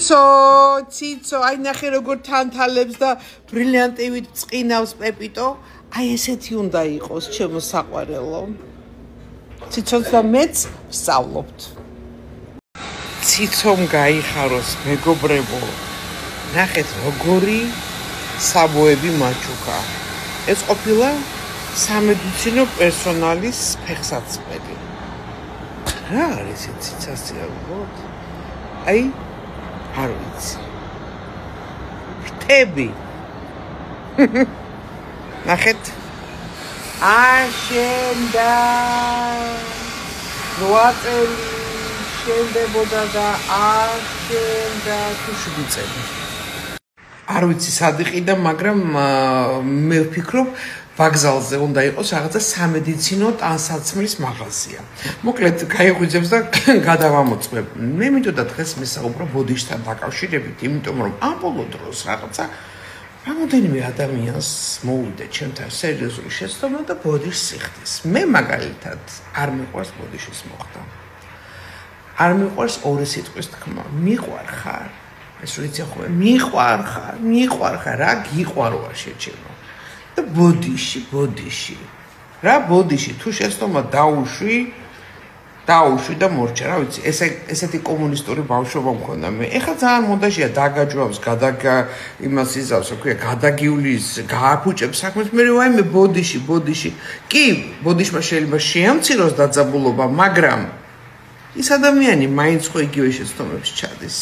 ციცო, აი ნახე როგორ თანთალებს და ბრილიანტივით წყინავს პეპიტო. აი ესეთი უნდა იყოს ჩემო საყვარელო. ციცოც და მეც ვსწავლობთ. ციცომ გაიხაროს მეგობრებო. ნახეთ როგორი საბოები მაჩუკა. ეს ყოფილა სამედიცინო პერსონალის ფეხსაცმელი. რა არის ეს ციცასი ალბათ? აი არ ვიცი. ფრთები. ნახეთ. აშენდა. როაწელი შენდებოდა და აშენდა თუ 7 წელი. არ ვიცი სად იყიდა, მაგრამ მე ვფიქრობ ვაგზალზე უნდა იყოს რაღაცა სამედიცინო ტანსაცმლის მაღაზია. მოკლედ გაიღვიძებს და გადავამოწმებ. მე მინდოდა დღეს მისაუბრო ბოდიშთან დაკავშირებით, იმიტომ რომ ამ ბოლო დროს რაღაცა რამოდენიმე ადამიანს მოვიდა ჩემთან სერიოზული შეცდომა და ბოდიშს სიხდის. მე მაგალითად არ მიყვარს ბოდიშის მოხდა. არ მიყვარს ორი სიტყვის თქმა. მიყვარხარ. ეს ვიცი ხო, მიყვარხარ, რა გიყვაროა შეჩემო. და ბოდიში. რა ბოდიში, თუ შეცდომა დაუშვი და მორჩა, რა ვიცი, ესეთი კომუნისტური ბავშვობა მქონდა მე. ეხლა ძალიან მოდაშია დაგაჯვავს, იმას იზავს, რა ქვია, გადაგიulis, გააფუჭებს საქმეს, მე ვაიმე ბოდიში. კი, ბოდიშმა შეიძლება შეამციროს დაძაბულობა, მაგრამ ის ადამიანი მაინც ხო იგივე შეცდომებს ჩადის.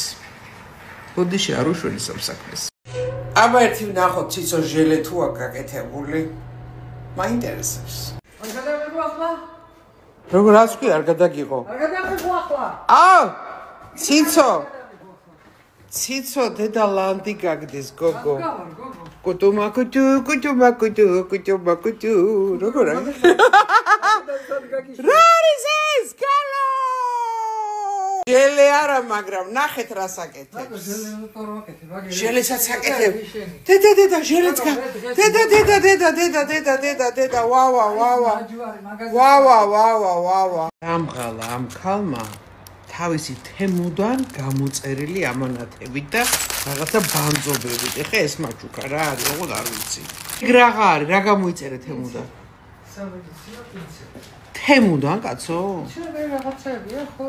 ბოდიში არ უშველის ამ საქმეს. აბა ერთი ვნახოთ ციცო ჟელე თუ აქ გაკეთებული. მაინტერესებს. არ გადავიღო ახლა? როგორ რაც კი არ გადაგიღო? არ გადავიღო ახლა? ციცო დედა ლანდი გაგდეს გოგო. კუტუმაკუტუ. როგორ არის? რა არის ეს? გალო! ჟელე არა, მაგრამ ნახეთ რა საკეთებს. ჟელესაც აკეთებ. დედა, ჟელეც გა. დედა, ვა. ამღალა ამ ქალმა თავისი თემუდან გამოწერილი ამანათებით და რაღაცა ბანძობებით. ეხა ეს მაჩუკა რა არის, ოღონდ არ ვიცი. რა არის, რა გამოიწერე თემუდან? სამედიცინო პინცეტი. თემუდან კაცო? შენ რაღაცებია ხო?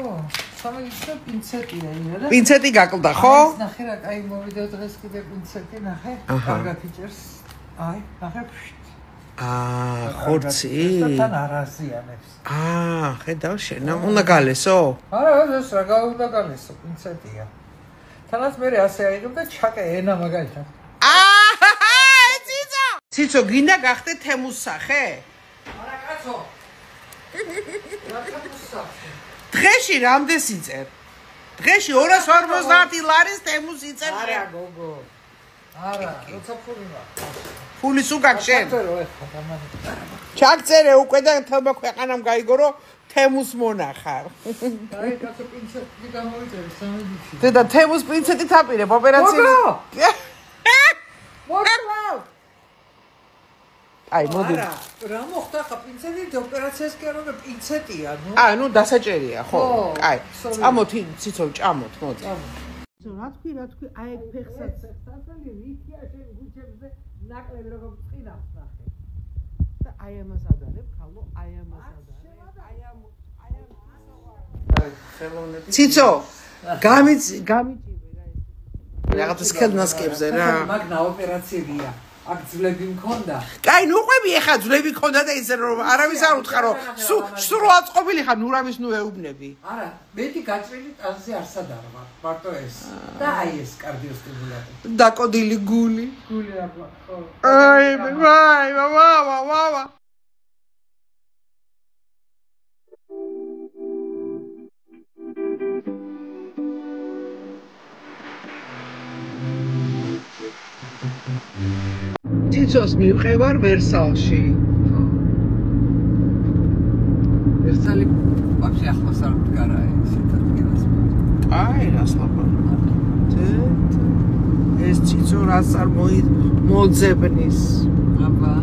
სამედიცინო პინცეტია იმედა. პინცეტი გაკლდა ხო? ნახე რა, აი მოვიდა დღეს კიდე პინცეტი, ნახე. კარგად იჭერს. აი, ნახე. ხორცი? თან არაზიანებს. ხედავ შენ, უნდა გალესო? არა, ეს რა გაუდა გალესო, პინცეტია. თანაც მე ასე აიღებ და ჩაკე ენა მაგალითად. ციცო, გინდა გახდე თემუს სახე? არა, კაცო. დღეში რამდენს იწერ? დღეში 250 ლარის თემუს იწერ. არა, გოგო. არა, როცა ფული მაქვს. ფული სულ გაგშენ? ჩაგწერე უკვე და თელმა ქვეყანამ გაიგო რომ თემუს მონახარ. აი, კაცო პინცეტი გამოვიწერე სამედიცინო. დედა, თემუს პინცეტით აპირებ ოპერაციას. მოკლა. აი, მოდი. რა მოხდა ხა პინცეტით ოპერაციას კი არა, პინცეტია, ნუ. ნუ დასაჭერია, ხო? აი, წამოთი, ციცო, ჭამოთ, მოდი. რა თქვი, აი ეგ ფეხსაცმელი რითია შენ გუჩებზე ნაკლები როგორ წინავს ნახე. და აი ამას ადარებ, ხალო, აი ამას ადარებ. აი ხელოვნები. ციცო, გამიჭირე რა ეს. რაღაცა სქელნასკებზე რა. მაგნა ოპერაციებია. აქ ძვლები მქონდა. კაი, ნუ ყვები ეხა ძვლები მქონდა და ისე რომ არავის არ უთხრა რომ სულ აწყობილი ხარ ნურავის ნუ ეუბნები. არა, მეტი გაჭრილი ტანზე არ სადარვა, მარტო ეს. და აი ეს კარდიოსტიმულატორი. დაკოდილი გული. გული აბა, ხო. აი, ვა. ციცოს მივყევარ ვერსალში. ვერსალი ვაფშე ახლოს არ მდგარა ისეთ ადგილას. აი, რას ლაპარაკობ. ეს ციცო რას არ მოძებნის. აბა